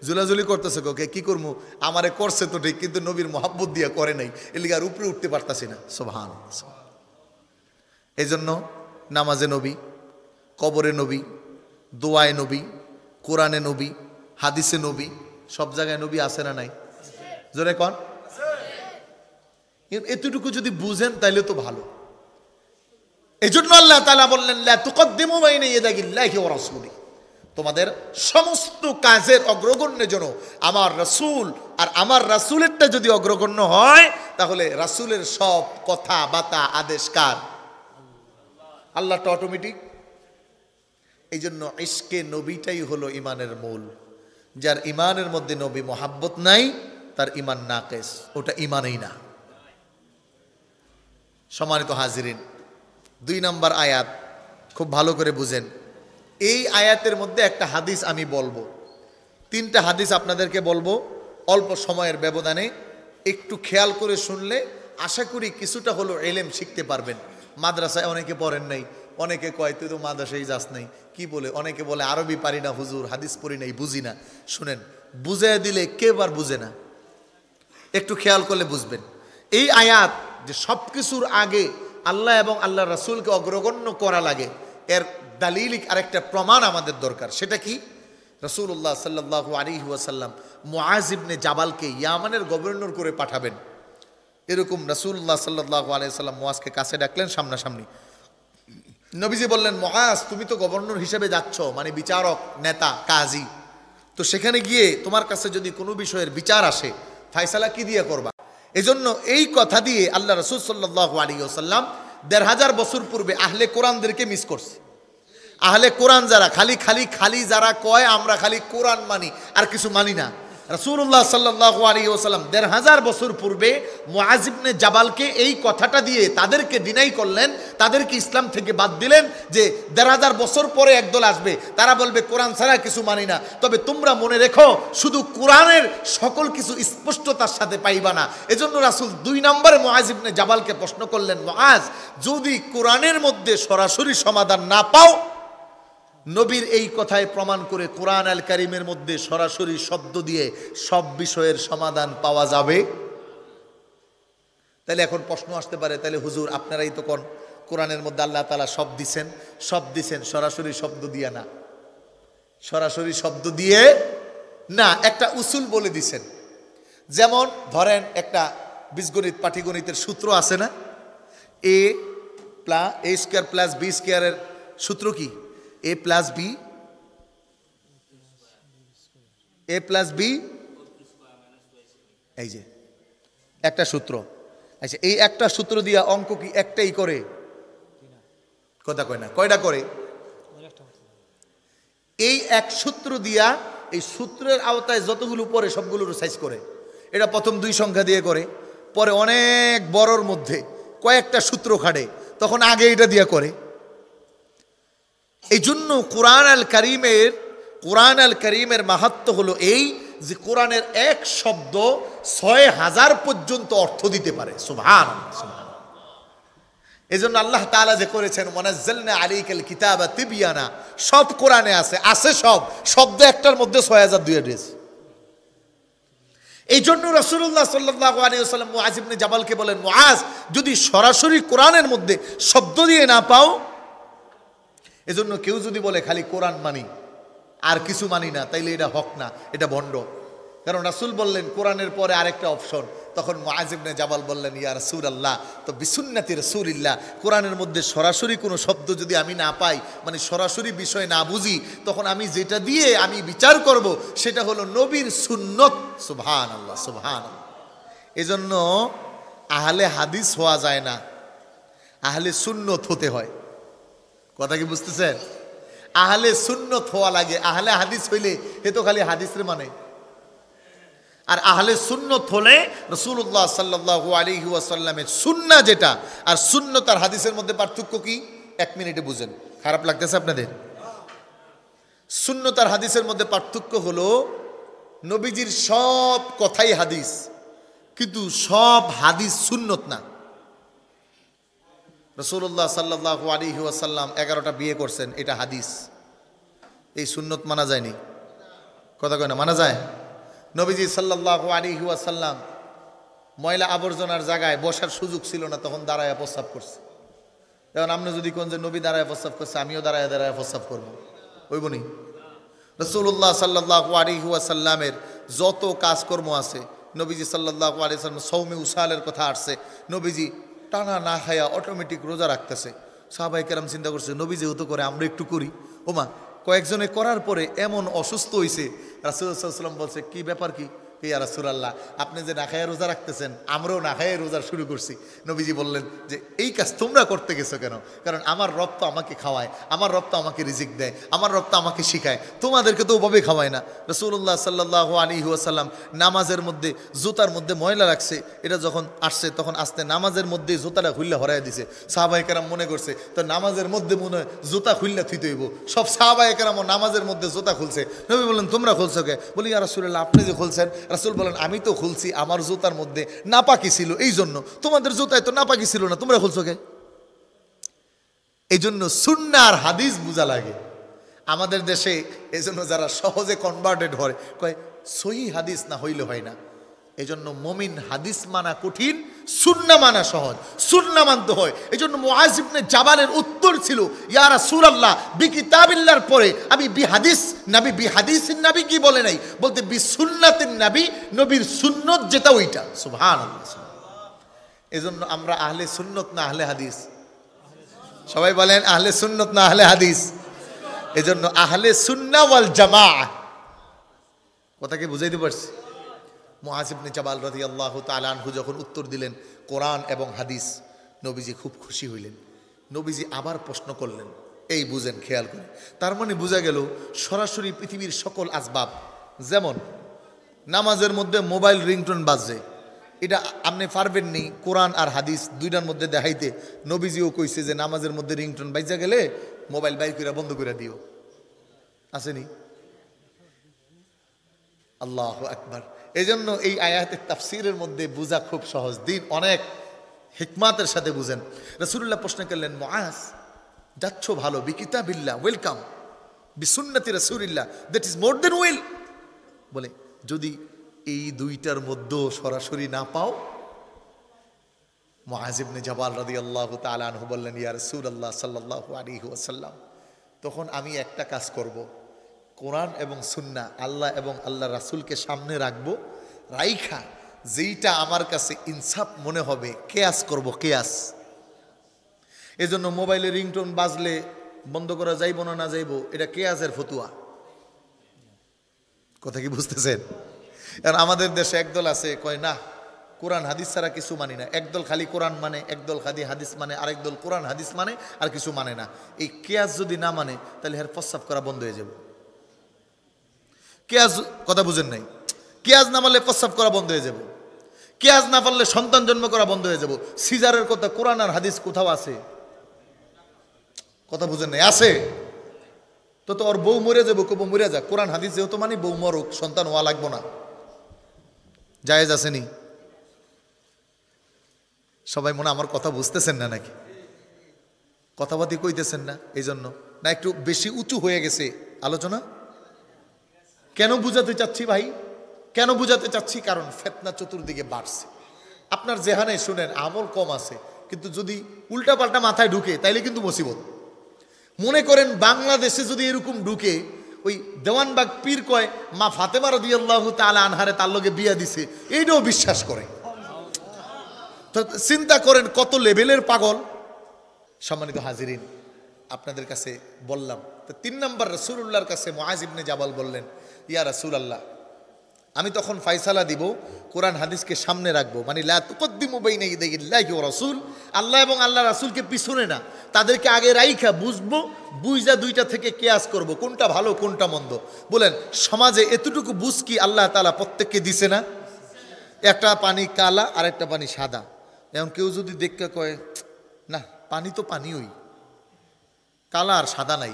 ঝুলাঝুলি করতেছে, কোকে কি করবো, আমারে করছে তো ঠিক, কিন্তু নবীর মোহাব্বত দিয়া করে নাই, এলিগে আর উপরে উঠতে পারতাছি না। সুবহানাল্লাহ। এই জন্য নামাজে নবী, কবরে নবী, দোয়ায় নবী, কোরআনে নবী, হাদিসে নবী, সব জায়গায় নবী আছে না নাই? জোরে কন। এতটুকু যদি বুঝেন তাইলে তো ভালো। এই জন্য আল্লাহ তাআলা বললেন লা তুকদ্দিমু বাইনা ইয়াদাইল্লাহি ওয়া রাসূলি, তোমাদের সমস্ত কাজের অগ্রগণ্যের জন্য আমার রাসূল, আর আমার রাসূলেরটা যদি অগ্রগণ্য হয় তাহলে রাসূলের সব কথা বাতা আদেশ কার? আল্লাহটা অটোমেটিক। এই জন্য ইশকে নবীটাই হলো ইমানের মূল। যার ইমানের মধ্যে নবী মোহাব্বত নাই তার ইমান নাকেস, ওটা ইমানই না। সম্মানিত হাজিরিন, 2 নম্বর আয়াত খুব ভালো করে বুঝেন। এই আয়াতের মধ্যে একটা হাদিস আমি বলবো, 3টা হাদিস আপনাদেরকে বলবো অল্প সময়ের ব্যবধানে। একটু খেয়াল করে শুনলে আশা করি কিছুটা হলো ইলম শিখতে পারবেন। মাদ্রাসায় অনেকে পড়েন নাই, অনেকে কয় তুই তো মাদ্রাসায় যাস নাই, কি বলে, অনেকে বলে আরবি পারি না হুজুর, হাদিস পড়ি নাই, বুঝি না। শুনেন, বুঝাইয়া দিলে কেবার বুঝে না, একটু খেয়াল করলে বুঝবেন। এই আয়াত যে সব কিছুর আগে আল্লাহ এবং আল্লাহ রাসূলকে অগ্রগণ্য করা লাগে, এর দালিলিক আরেকটা প্রমাণ আমাদের দরকার। সেটা কি? রাসূলুল্লাহ সাল্লাল্লাহু আলাইহি ওয়াসাল্লাম মুআজ ইবনে জাবালকে ইয়ামানের গভর্নর করে পাঠাবেন। এরকম রাসূলুল্লাহ সাল্লাল্লাহু আলাইহি ওয়াসাল্লাম মুআজকে কাছে ডাকলেন সামনাসামনি। নবীজি বললেন, মুআজ তুমি তো গভর্নর হিসেবে যাচ্ছ, মানে বিচারক, নেতা, কাজী, তো সেখানে গিয়ে তোমার কাছে যদি কোনো বিষয়ের বিচার আসে, ফায়সালা কি দিয়ে করবা? এজন্য এই কথা দিয়ে আল্লাহ রাসূল সাল্লাল্লাহু আলাইহি ওয়াসাল্লাম ১৫০০ বছর পূর্বে আহলে কোরআনদেরকে মিস করছে। আহলে কোরআন যারা খালি যারা কয় আমরা খালি কোরআন মানি আর কিছু মানি না, রাসূলুল্লাহ সাল্লাল্লাহু আলাইহি ওয়াসাল্লাম ১৫০০ বছর পূর্বে মুআজ ইবনে জাবালকে এই কথাটা দিয়ে তাদেরকে ডিনাই করলেন, তাদেরকে ইসলাম থেকে বাদ দিলেন যে ১৫০০ বছর পরে একদল আসবে, তারা বলবে কোরআন ছাড়া কিছু মানি না। তবে তোমরা মনে রেখো, শুধু কোরআনের সকল কিছু স্পষ্টতার সাথে পাইবা না। এজন্য রাসূল ২ নম্বরে মুআজ ইবনে জাবালকে প্রশ্ন করলেন, মুআজ, যদি কোরআনের মধ্যে সরাসরি সমাধান না পাও, নবীর এই কথায় প্রমাণ করে কোরআন আল কারীমের মধ্যে সরাসরি শব্দ দিয়ে সব বিষয়ের সমাধান পাওয়া যাবে? তাহলে এখন প্রশ্ন আসতে পারে, তাহলে হুজুর আপনারাই তো কোরআনের মধ্যে আল্লাহ তাআলা সব দিছেন সরাসরি শব্দ দিয়ে না, সরাসরি শব্দ দিয়ে না, একটা উসুল বলে দিছেন। যেমন ধরেন একটা বীজগণিত পাটিগণিতের সূত্র আছে না, এ স্কয়ার প্লাস বি স্কয়ারের সূত্র কি? এ প্লাস বি এই যে একটা সূত্র। আচ্ছা, এই একটা সূত্র দিয়া অঙ্ক কি একটাই করে? কথা কয় না, কয়টা করে? এই এক সূত্র দিয়া এই সূত্রের আওতায় যতগুলো পড়ে সবগুলোর সাইজ করে। এটা প্রথম 2 সংখ্যা দিয়ে করে, পরে অনেক বড়র মধ্যে কয়েকটা সূত্র খাড়ে, তখন আগে এটা দিয়া করে। এই জন্য কোরআন আল কারীমের মাহাত্ম্য হলো এই যে কোরআনের এক শব্দ ৬০০০ পর্যন্ত অর্থ দিতে পারে। সুবহানাল্লাহ। এই জন্য আল্লাহ তাআলা যে করেছেন ওয়ানাজ্জালনা আলাইকাল কিতাবা তিবয়ানা, সব কোরআনে আছে সব শব্দ একটার মধ্যে ৬০০০ এই জন্য রাসূলুল্লাহ সাল্লাল্লাহু আলাইহি ওয়াসাল্লাম মুআজ ইবনে জাবালকে বলেন, মুআজ, যদি সরাসরি কোরআনের মধ্যে শব্দ দিয়ে না পাও, এজন্য কেউ যদি বলে খালি কোরআন মানি আর কিছু মানি না, তাইলে এটা হক না, এটা ভণ্ড। কারণ রাসূল বললেন কোরআনের পরে আরেকটা অপশন। তখন মুআজ ইবনে জাবাল বললেন, ইয়া রাসূলুল্লাহ, তো বিসুন্নতি রাসূলিল্লাহ, কোরআনের মধ্যে সরাসরি কোনো শব্দ যদি আমি না পাই, মানে সরাসরি বিষয় না বুঝি, তখন আমি যেটা দিয়ে আমি বিচার করব সেটা হলো নবীর সুন্নত। সুবহানাল্লাহ, সুবহানাল্লাহ। এজন্য আহলে হাদিস হওয়া যায় না, আহলে সুন্নত হতে হয়। কথা কি বুঝতেছেন? আহলে সুন্নত হওয়া লাগে। আহলে হাদিস হইলে এ তো খালি হাদিসের মানে, আর আহলে সুন্নত হলে রাসূলুল্লাহ সাল্লাল্লাহু আলাইহি ওয়াসাল্লামের সুন্নাহ যেটা, আর সুন্নত আর হাদিসের মধ্যে পার্থক্য কি? 1 মিনিটে বুঝেন। খারাপ লাগতেছে আপনাদের? সুন্নত আর হাদিসের মধ্যে পার্থক্য হলো নবীজির সব কথাই হাদিস, কিন্তু সব হাদিস সুন্নত না। রাসূলুল্লাহ সাল্লাল্লাহু আলাইহি ওয়াসাল্লাম 11টা বিয়ে করছেন, এটা হাদিস। এই সুন্নত মানা যায়নি। কথা কয় না, মানা যায়? নবীজি সাল্লাল্লাহু আলাইহি ওয়াসাল্লাম ময়লা আবর্জনার জায়গায় বসার সুযোগ ছিল না, তখন দাঁড়ায়া প্রস্রাব করছে। এখন আপনি যদি কোন যে নবী দাঁড়ায় প্রস্রাব করছে, আমিও দাঁড়ায় প্রস্রাব করবো, হইব নি? রাসূলুল্লাহ সাল্লাল্লাহু আলাইহি ওয়াসাল্লামের যত কাজকর্ম আছে, নবীজি সাল্লাল্লাহু আলাইহি ওয়াসাল্লাম সওমে উসালের কথা আসছে, নবীজি টানা না খায়া অটোমেটিক রোজা রাখতেছে। সাহাবায়ে কেরাম চিন্তা করছে, নবী যেহেতু করে আমরা একটু করি। ওমা, কয়েকজনে করার পরে এমন অসুস্থ হয়েছে, রাসূলুল্লাহ সাল্লাল্লাহু আলাইহি ওয়াসাল্লাম বলছে, কি ব্যাপার কি? ইয়া রাসূলুল্লাহ, আপনি যে না খায়া রোজা রাখতেছেন, আমরাও না খায়া রোজা শুরু করছি। নবীজি বললেন যে এই কাজ তোমরা করতে গেছো কেন? কারণ আমার রব তো আমাকে খাওয়ায়, আমার রব তো আমাকে রিজিক দেয়, আমার রব তো আমাকে শিখায়, তোমাদেরকে তো ওভাবে খাওয়ায় না। রাসূলুল্লাহ সাল্লাল্লাহু আলাইহি ওয়াসাল্লাম নামাজের মধ্যে জুতার মধ্যে ময়লা রাখছে, এটা যখন আসছে তখন আস্তে নামাজের মধ্যে জুতাটা খুললে হরাই দিছে। সাহাবায়ে কেরাম মনে করছে তো নামাজের মধ্যে মনে হয় জুতা খুললে থুইতে হইব, সব সাহাবায়ে কেরাম নামাজের মধ্যে জুতা খুলছে। নবী বললেন, তোমরা খুলছো কে? বলি, ইয়া রাসূলুল্লাহ, আপনি যে খুলছেন। রাসূল বলেন, আমি তো খুলছি, আমার জুতার মধ্যে নাপাকি ছিল, এই জন্য। তোমাদের জুতায় তো নাপাকি ছিল না, তোমরা খুলছো কে? এই জন্য সুন্নাহ আর হাদিস বুঝা লাগে আমাদের দেশে। এই জন্য যারা সহজে কনভার্টেড হয়, কয় সহিহ হাদিস না হইলে হয় না। এই জন্য মুমিন হাদিস মানা কঠিন, সুন্নাহ মানা সহজ। সুন্নাহ মানতে হয়। এই জন্য মুআজ ইবনে জাবালের উত্তর ছিল, ইয়া রাসূলুল্লাহ, বিকিতাবিল্লাহর পরে আমি বিহাদিস নবী, বিহাদিসিন নবী কি বলে নাই, বলতে বিসুন্নাতিন নবী, নবীর সুন্নত যেটা ওইটা। সুবহানাল্লাহ। এই জন্য আমরা আহলে সুন্নত না আহলে হাদিস? সবাই বলেন আহলে সুন্নত না আহলে হাদিস? এই জন্য আহলে সুন্নাহ ওয়াল জামাআহ। কথা কি বুঝাইতে পারছি? মুআজ ইবনে জাবাল রাদিয়াল্লাহু তাআলা আনহু যখন উত্তর দিলেন কোরআন এবং হাদিস, নবীজি খুব খুশি হইলেন। নবীজি আবার প্রশ্ন করলেন, এই বুঝেন, খেয়াল করেন। তার মানে বোঝা গেল সরাসরি পৃথিবীর সকল আসবাব, যেমন নামাজের মধ্যে মোবাইল রিংটোন বাজছে, এটা আপনি পারবেন নি কোরআন আর হাদিস দুইটার মধ্যে দেখাইতে? নবীজিও কইছে যে নামাজের মধ্যে রিংটোন বাজা গেলে মোবাইল বাইর করে বন্ধ করে দিও, আসেনি? আল্লাহু আকবার। এই জন্য এই আয়াতের তাফসীরের মধ্যে বুঝা খুব সহজ, দিন অনেক হিকমাতের সাথে বুঝেন। রাসূলুল্লাহ প্রশ্ন করলেন, মুআজ যাচ্ছ ভালো, বিকিতাবিল্লাহ ওয়েলকাম, বিসুন্নতি রাসূলিল্লাহ that is more than well. বলে যদি এই দুইটার মধ্যে সরাসরি না পাও, মুআজ ইবনে জাবাল রাদিয়াল্লাহু তাআলা আনহু বললেন, ইয়া রাসূলুল্লাহ সাল্লাল্লাহু আলাইহি ওয়াসাল্লাম, তখন আমি একটা কাজ করব, কোরআন এবং সুন্নাহ, আল্লাহ এবং আল্লাহ রাসূলকে সামনে রাখবো, রাইখা যেইটা আমার কাছে ইনসাফ মনে হবে কেয়াস করব, কেয়াস। এজন্য মোবাইলে রিংটোন বাজলে বন্ধ করা যাইব না, না যাইব, এটা কেয়াসের ফতুয়া। কথা কি বুঝতেছেন? কারণ আমাদের দেশে একদল আছে কয় না কোরআন হাদিস ছাড়া কিছু মানি না, একদল খালি কোরআন মানে, একদল খালি হাদিস মানে, আরেক দল কোরআন হাদিস মানে আর কিছু মানে না। এই কেয়াস যদি না মানে তাহলে এর প্রস্রাব করা বন্ধ হয়ে যাবে। কেয়াস, কথা বুঝেন নাই? কেয়াস না মানলে প্রস্রাব করা বন্ধ হয়ে যাবে, কেয়াস না পারলে সন্তান জন্ম করা বন্ধ হয়ে যাব। সিজারের কথা কোরআন আর হাদিস কোথাও আছে? কথা বুঝেন নাই? আছে তো তো ওর বউ মরে যাবো, কবো মরে যাক, কোরআন হাদিস যেহেতু মানে বউ মরুক, সন্তান হওয়া লাগবো না, জায়েজ আসেনি? সবাই মনে আমার কথা বুঝতেছেন না নাকি? কথাবার্তি কইতেছেন না? এই জন্য না একটু বেশি উঁচু হয়ে গেছে আলোচনা? কেন বুঝাতে চাচ্ছি ভাই, কেন বুঝাতে চাচ্ছি? কারণ ফিতনা চতুর্দিকে বাড়ছে। আপনার যেখানে শুনেন আমল কম আছে, কিন্তু যদি উল্টাপাল্টা মাথায় ঢুকে তাইলে কিন্তু মুসিবত। মনে করেন বাংলাদেশে যদি এরকম ঢুকে, ওই দেওয়ানবাগ পীর কয় মা ফাতেমা রাদিয়াল্লাহু তাআলা আনহারে তার লগে বিয়া দিছে, এইটাও বিশ্বাস করে। তো চিন্তা করেন কত লেভেলের পাগল। সম্মানিত হাজিরিন, আপনাদের কাছে বললাম তো 3 নম্বর রাসূলুল্লাহর কাছে মুআজ ইবনে জাবাল বললেন, ইয়া রাসূলুল্লাহ, আমি তখন ফায়সালা দিব, কোরআন হাদিসকে সামনে রাখবো, মানে লা তুকদ্দিমু বাইনা ইয়াদাইল্লাহি ওয়া রাসূল, আল্লাহ এবং আল্লাহ রাসূলকে পিছনে না, তাদেরকে আগে রাইখা বুঝবো, বুঝা দুইটা থেকে কিয়াস করব, কোনটা ভালো কোনটা মন্দ। বলেন সমাজে এতটুকু বুঝ কি আল্লাহ তাআলা প্রত্যেককে দিছে না? একটা পানি কালা আর একটা পানি সাদা। এখন কেউ যদি দেখে কয় না পানি তো পানিই, কালা আর সাদা নাই,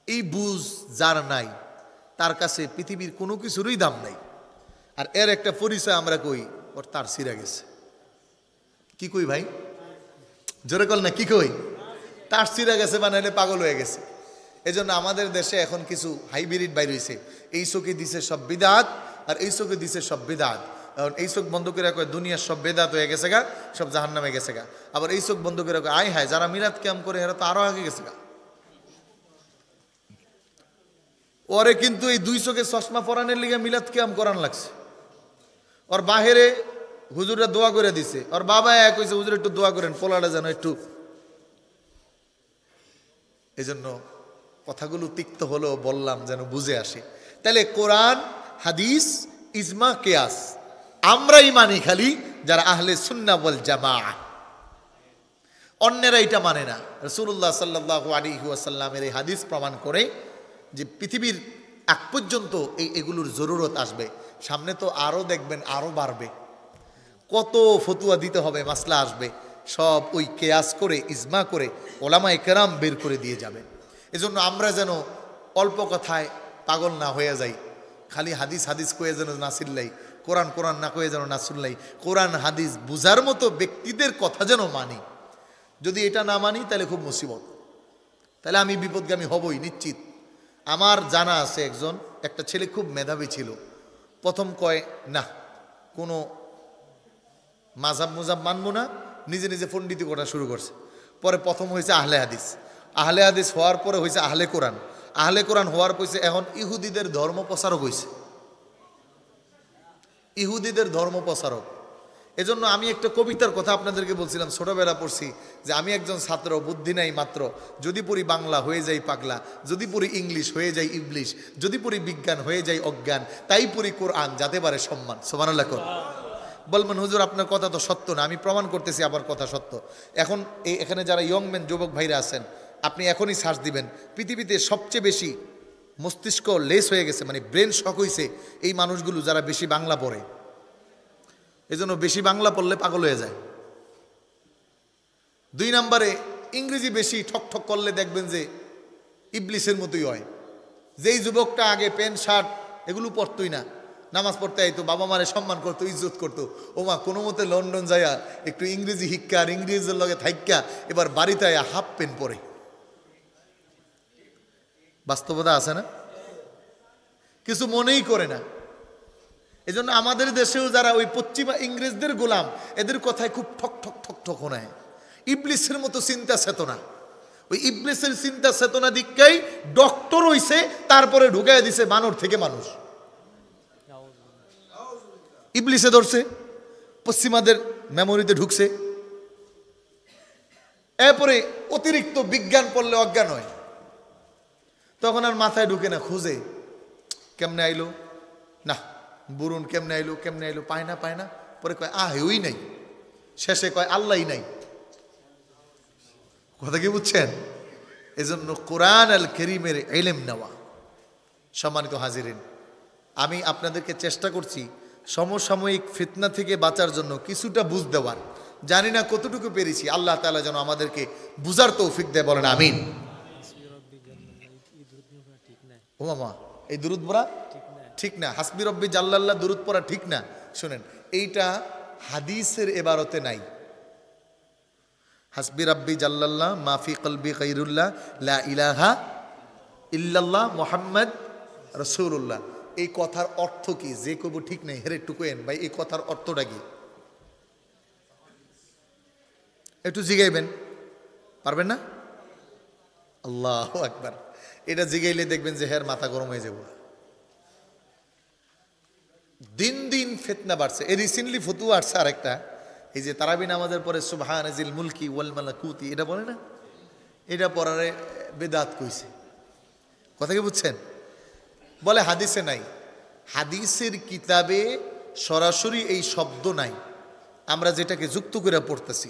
এই বুঝ যার নাই তার কাছে পৃথিবীর কোনো কিছুরই দাম নাই। আর এর একটা পরিচয় আমরা কই, ওর তার ছিঁড়া গেছে। কি কই ভাই? জোরে কল না, কি কই? তার ছিঁড়া গেছে, বানাইলে পাগল হয়ে গেছে। এজন্য আমাদের দেশে এখন কিছু হাইব্রিড বাইর হয়েছে, এই চোখে দিছে সব বিদাত আর এই চোখে দিছে সব বিদাত। এখন এই চোখ বন্ধ করে কয় দুনিয়ার সব বেদাত হয়ে গেছে গা, সব জাহান্নামে গেছে গা। আবার এই চোখ বন্ধ করে কয় আয় হায় যারা মিলাদ কিয়াম করে এরা তো আরো আগে গেছে গা। ওরে কিন্তু এই 2 চোখে চশমা পরানোর লিগে মিলাদ কিয়াম করান লাগছে। ওর বাহিরে হুজুররা দোয়া করে দিছে, ওর বাবা এক কইছে হুজুর একটু দোয়া করেন পোলাটা যেন একটু। এই জন্য কথাগুলো তিক্ত হলেও বললাম যেন বুঝে আসে। তাহলে কোরআন হাদিস ইজমা কিয়াস আমরাই মানি খালি যারা আহলে সুন্নাহ ওয়াল জামাআহ, অন্যেরা এটা মানে না। রাসূলুল্লাহ সাল্লাল্লাহু আলাইহি ওয়াসাল্লামের এই হাদিস প্রমাণ করে যে পৃথিবীর আগ পর্যন্ত এগুলোর জরুরত আসবে, সামনে তো আরও দেখবেন আরও বাড়বে, কত ফতুয়া দিতে হবে, মাসলা আসবে, সব ওই কেয়াস করে ইজমা করে ওলামায়ে কেরাম বের করে দিয়ে যাবে। এজন্য আমরা যেন অল্প কথায় পাগল না হয়ে যাই, খালি হাদিস হাদিস কয়ে যেন না চিল্লাই, কোরআন কোরআন না কয়ে যেন না শুনলাই, কোরআন হাদিস বুঝার মতো ব্যক্তিদের কথা যেন মানি। যদি এটা না মানি তাহলে খুব মুসিবত, তাহলে আমি বিপদগামী হবই নিশ্চিত। আমার জানা আছে একটা ছেলে খুব মেধাবী ছিল, প্রথম কয় না কোনো মাযহাব মুজাব মানবো না, নিজে নিজে পণ্ডিতি করা শুরু করছে। পরে প্রথম হয়েছে আহলে হাদিস, আহলে হাদিস হওয়ার পরে হয়েছে আহলে কোরআন, আহলে কোরআন হওয়ার পরে এখন ইহুদিদের ধর্ম প্রচারক হয়েছে, ইহুদিদের ধর্ম প্রচারক। এজন্য আমি একটা কবিতার কথা আপনাদেরকে বলছিলাম, ছোটবেলা পড়ছি, যে আমি একজন ছাত্র, বুদ্ধি নাই মাত্র, যদি পড়ি বাংলা হয়ে যাই পাগলা, যদি পড়ি ইংলিশ হয়ে যাই ইবলিশ, যদি পড়ি বিজ্ঞান হয়ে যাই অজ্ঞান, তাই পড়ি কোরআন যাতে পারে সম্মান। সুবহানাল্লাহ। বলবেন হুজুর আপনার কথা তো সত্য না, আমি প্রমাণ করতেছি আবার কথা সত্য। এখন এখানে যারা ইয়ং ম্যান যুবক ভাইরা আছেন, আপনি এখনই সার্চ দিবেন, পৃথিবীতে সবচেয়ে বেশি মস্তিষ্ক লেস হয়ে গেছে, মানে ব্রেন শক হয়েছে এই মানুষগুলো যারা বেশি বাংলা পড়ে। এই জন্য বেশি বাংলা পড়লে পাগল হয়ে যায়। 2 নম্বরে ইংরেজি বেশি ঠক ঠক করলে দেখবেন যে ইবলিসের মতোই হয়। যেই যুবকটা আগে প্যান্ট শার্ট এগুলো পরতই না, নামাজ পড়তে আইতো, বাবা মারে সম্মান করতো, ইজ্জত করতো, ও মা কোনো মতে লন্ডন যাইয়া একটু ইংরেজি শিক্ষা আর ইংরেজের লগে থাইক্কা এবার বাড়িতে আইয়া হাফ প্যান্ট পরে। বাস্তবতা আছে না? কিছু মনেই করে না। এজন্য আমাদের দেশেও যারা ওই পশ্চিমা ইংরেজদের গোলাম, এদের কথায় খুব ঠক ঠক ঠক ঠক শোনায়। ইবলিসের মতো চিন্তা চেতনা, ওই ইবলিসের চিন্তা চেতনা দিকটাই ডক্টর হইছে, তারপরে ঢুকাই দিছে বানর থেকে মানুষ। ইবলিসে ধরছে, পশ্চিমাদের মেমোরিতে ঢুকছে, এরপরে অতিরিক্ত বিজ্ঞান পড়লে অজ্ঞান হয়, তখন আর মাথায় ঢুকে না, খুঁজে কেমনে আইলো, না বুরুন কেমনে আইলো, কেমনে আইলো, পায় না, পরে কয় ওই নাই, শেষে কয় আল্লাহই নাই। কথা কি বুঝছেন? এজন্য কোরআন আল কারীমের ইলম নেওয়া। সম্মানিত হাজিরিন, আমি আপনাদেরকে চেষ্টা করছি সমসাময়িক ফিতনা থেকে বাঁচার জন্য কিছুটা বুঝ দেওয়ার। জানি না কতটুকু পেরেছি, আল্লাহ তাআলা যেন আমাদেরকে বুঝার তৌফিক দেয়, বলেন আমিন। ও মামা, এই দুরুদ পড়া ঠিক না, হাসবি রব্বি জাল্লাল্লাহ দুরুদ পড়া ঠিক না। শুনেন, এইটা হাদিসের ইবারতে নাই। হাসবি রাব্বি জাল্লাল্লাহ মাফি কলবি গায়রুল্লাহ লা ইলাহা ইল্লাল্লাহ মুহাম্মদ রাসূলুল্লাহ, এই কথার অর্থ কি? যে কব ঠিক নেই, হেরে একটু কেন ভাই, এই কথার অর্থটা কি একটু জিগাইবেন, পারবেন না? আল্লাহু আকবার। এটা জিগাইলে দেখবেন যে হের মাথা গরম হয়ে যাবে। দিন দিন ফিতনা বাড়ছে। এই রিসেন্টলি ফতুয়া আসছে আরেকটা, এই যে তারাবি নামাজের পরে সুবহানাজিল মুলকি ওয়াল মালাকুতি, এটা বলে না, এটা পড়ারে বেদাত কইছে। কথা কি বুঝছেন? বলে হাদিসে নাই, হাদিসের কিতাবে সরাসরি এই শব্দ নাই, আমরা যেটাকে যুক্ত করে পড়তেছি।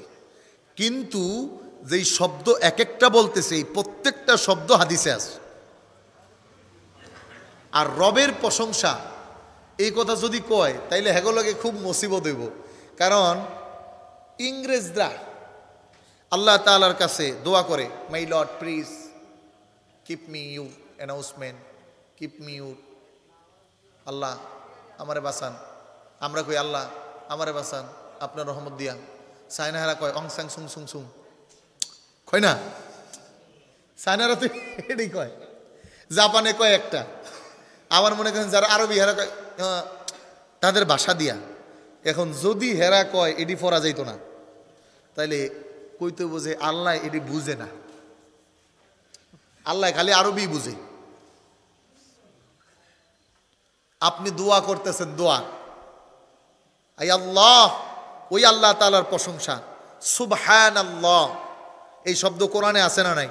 কিন্তু যেই শব্দ এক একটা বলতেছে, এই প্রত্যেকটা শব্দ হাদিসে আছে। আর রবের প্রশংসা এই কথা যদি কয় তাইলে হেগোলকে খুব মুসিবত হইব। কারণ ইংরেজরা আল্লাহ তাআলার কাছে দোয়া করে, my lord please keep me you announcement, keep me you, আল্লাহ আমারে বাঁচান। আমরা কই আল্লাহ আমারে বাঁচান আপনার রহমত দিয়া। চায়নাহারা কয় অং সাং সুং সুং সুং, কয় না? চায়নারা তো এটাই কয়। জাপানে কয় একটা, আমার মনে করেন যারা আরবি হেরা কয় তাদের ভাষা দিয়া। এখন যদি হেরা কয় এটি পড়া যাইতো না, তাইলে কইতে বোঝে আল্লাহ এটি বুঝে না, আল্লাহ খালি আরবি বুঝে। আপনি দোয়া করতেছেন, দোয়া আই আল্লাহ, ওই আল্লাহ তাআলার প্রশংসা, সুবহানাল্লাহ, এই শব্দ কোরআনে আছে না নাই?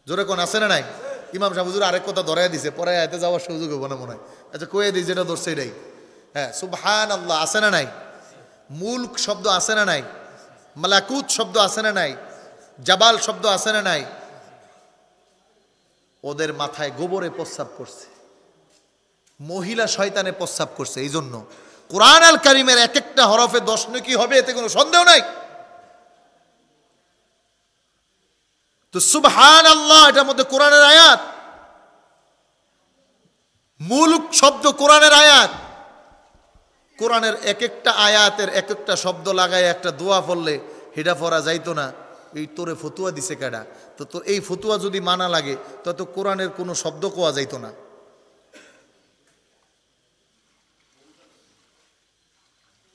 জোরে কোন আছে না নাই? ইমাম সাহেব হুজুর আরেক কথা ধরাই দিছে, পরে এতে যাওয়ার সুযোগ হবে না মনে হয়। আচ্ছা কয়ে দিই, যেটা ধরছে এটাই। হ্যাঁ, সুবহানাল্লাহ আছে না নাই? মুলক শব্দ আছে না নাই? মালাকুত শব্দ আছে না নাই? জাবাল শব্দ আছে না নাই? ওদের মাথায় গোবরে প্রস্রাব করছে, মহিলা শয়তানে প্রস্রাব করছে। এই জন্য কোরআন আল কারীমের এক একটা হরফে 10 নেকি হবে, এতে কোনো সন্দেহ নাই। তো সুবহানাল্লাহ এটার মধ্যে কোরআনের আয়াত, মুলক শব্দ কোরআনের আয়াত। কোরআনের এক একটা আয়াতের এক একটা শব্দ লাগায় একটা দোয়া পড়লে হেডা পড়া যাইতো না। এই তোরে ফতুয়া দিছে কেডা? তো তোর এই ফতুয়া যদি মানা লাগে তো কোরআনের কোনো শব্দ কোয়া যাইতো না।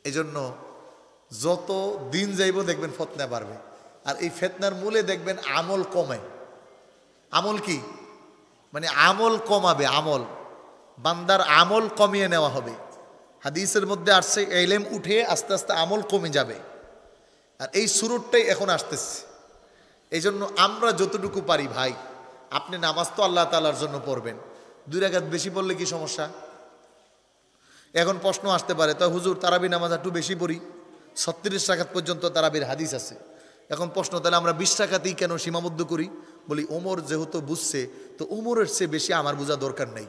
এই জন্য যত দিন যাইব দেখবেন ফতনা বাড়বে। আর এই ফেতনার মূলে দেখবেন আমল কমে। আমল কি? মানে আমল কমাবে, আমল, বান্দার আমল কমিয়ে নেওয়া হবে। হাদিসের মধ্যে আসছে ইলম উঠে আস্তে আস্তে আমল কমে যাবে। আর এই সুরুটটাই এখন আসতেছে। এই জন্য আমরা যতটুকু পারি ভাই, আপনি নামাজ তো আল্লাহ তাআলার জন্য পড়বেন, 2 রাকাত বেশি পড়লে কি সমস্যা? এখন প্রশ্ন আসতে পারে, তো হুজুর তারাবি নামাজ একটু বেশি পড়ি, 36 রাকাত পর্যন্ত তারাবির হাদিস আছে, এখন প্রশ্ন, তাহলে আমরা 20 টাকাতেই কেন সীমাবদ্ধ করি? বলি ওমর যেহেতু বুঝছে, তো ওমরের চেয়ে বেশি আমার বোঝা দরকার নেই।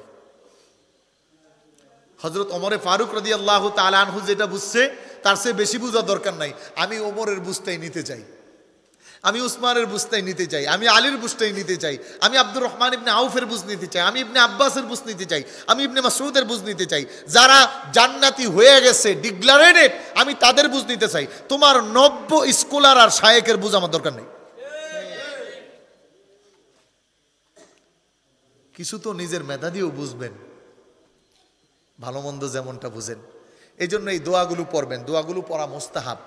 হযরত ওমরে ফারুক রাদিয়াল্লাহু তাআলা আনহু যেটা বুঝছে তার চেয়ে বেশি বোঝা দরকার নাই। আমি ওমরের বুঝটাই নিতে চাই, আমি উসমানের বুঝটাই নিতে চাই, আমি আলীর বুঝটাই নিতে চাই, আমি আব্দুর রহমান ইবনে আউফের বুঝ নিতে চাই, আমি ইবনে আব্বাসের বুঝ নিতে চাই, আমি ইবনে মাসউদের বুঝ নিতে চাই। যারা জান্নাতি হয়ে গেছে ডিক্লারেটেড, আমি তাদের বুঝ নিতে চাই। তোমার 90 স্কলার আর শায়েকের বুঝ আমার দরকার নেই। কিছু তো নিজের মেধা দিয়েও বুঝবেন, ভালো মন্দ যেমনটা বুঝেন। এই জন্য এই দোয়াগুলো পড়বেন, দোয়াগুলো পড়া মুস্তাহাব।